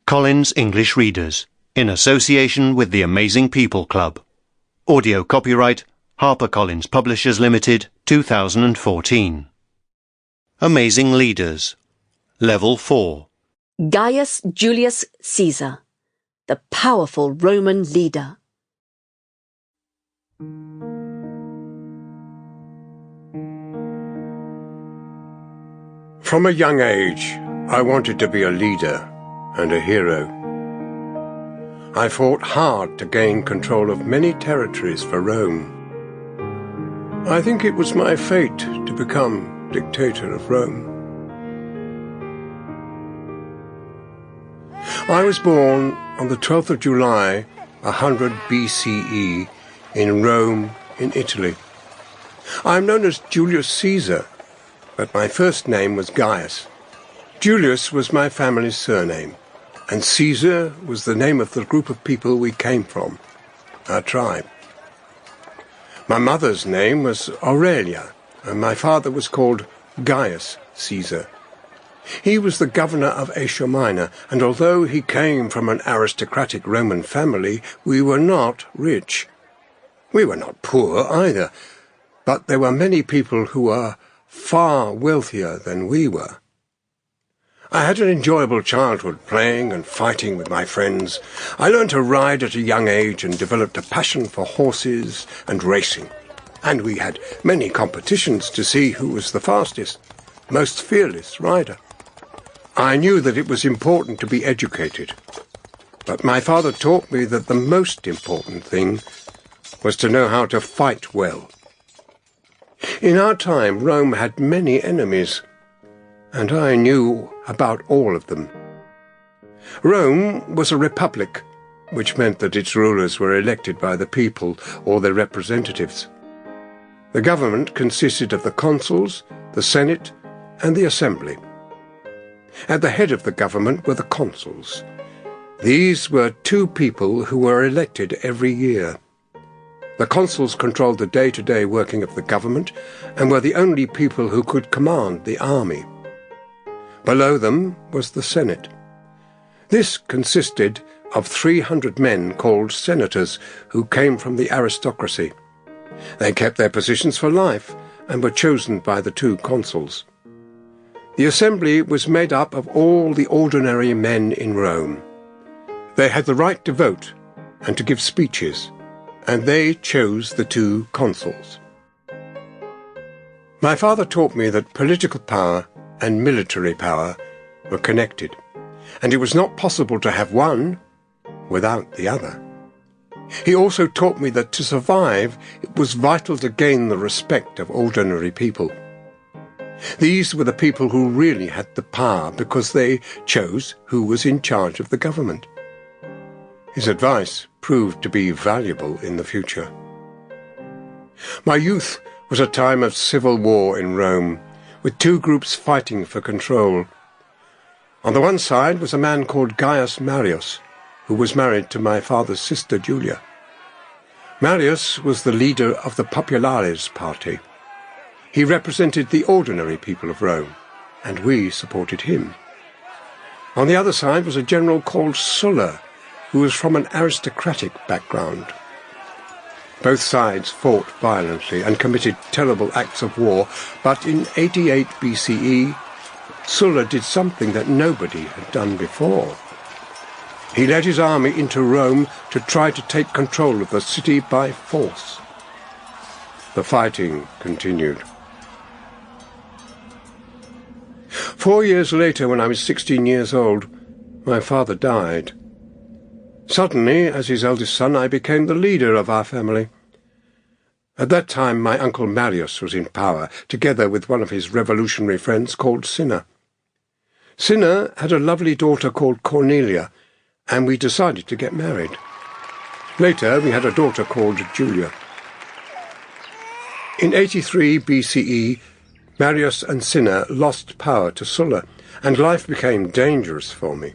Collins English Readers, in association with the Amazing People Club. Audio copyright, HarperCollins Publishers Limited, 2014. Amazing Leaders. Level 4. Gaius Julius Caesar, the powerful Roman leader. From a young age, I wanted to be a leader and a hero. I fought hard to gain control of many territories for Rome. I think it was my fate to become dictator of Rome. I was born on the 12th of July, 100 BCE, in Rome, in Italy. I am known as Julius Caesar, but my first name was Gaius. Julius was my family's surname, and Caesar was the name of the group of people we came from, our tribe. My mother's name was Aurelia, and my father was called Gaius Caesar. He was the governor of Asia Minor, and although he came from an aristocratic Roman family, we were not rich. We were not poor either, but there were many people who were far wealthier than we were. I had an enjoyable childhood, playing and fighting with my friends. I learned to ride at a young age and developed a passion for horses and racing. And we had many competitions to see who was the fastest, most fearless rider. I knew that it was important to be educated, but my father taught me that the most important thing was to know how to fight well. In our time, Rome had many enemies, and I knew about all of them. Rome was a republic, which meant that its rulers were elected by the people or their representatives. The government consisted of the consuls, the Senate, and the Assembly. At the head of the government were the consuls. These were two people who were elected every year. The consuls controlled the day-to-day working of the government and were the only people who could command the army. Below them was the Senate. This consisted of 300 men called senators who came from the aristocracy. They kept their positions for life and were chosen by the two consuls. The assembly was made up of all the ordinary men in Rome. They had the right to vote and to give speeches, and they chose the two consuls. My father taught me that political power and military power were connected, and it was not possible to have one without the other. He also taught me that to survive, it was vital to gain the respect of ordinary people. These were the people who really had the power because they chose who was in charge of the government. His advice proved to be valuable in the future. My youth was a time of civil war in Rome, with two groups fighting for control. On the one side was a man called Gaius Marius, who was married to my father's sister Julia. Marius was the leader of the Populares party. He represented the ordinary people of Rome, and we supported him. On the other side was a general called Sulla, who was from an aristocratic background. Both sides fought violently and committed terrible acts of war, but in 88 BCE, Sulla did something that nobody had done before. He led his army into Rome to try to take control of the city by force. The fighting continued. 4 years later, when I was 16 years old, my father died. Suddenly, as his eldest son, I became the leader of our family. At that time, my uncle Marius was in power, together with one of his revolutionary friends called Cinna. Cinna had a lovely daughter called Cornelia, and we decided to get married. Later, we had a daughter called Julia. In 83 BCE, Marius and Cinna lost power to Sulla, and life became dangerous for me.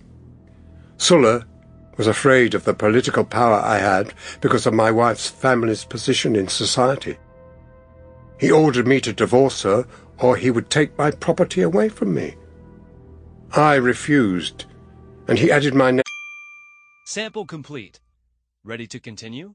Sulla was afraid of the political power I had because of my wife's family's position in society. He ordered me to divorce her, or he would take my property away from me. I refused, and he added my name Sample complete. Ready to continue?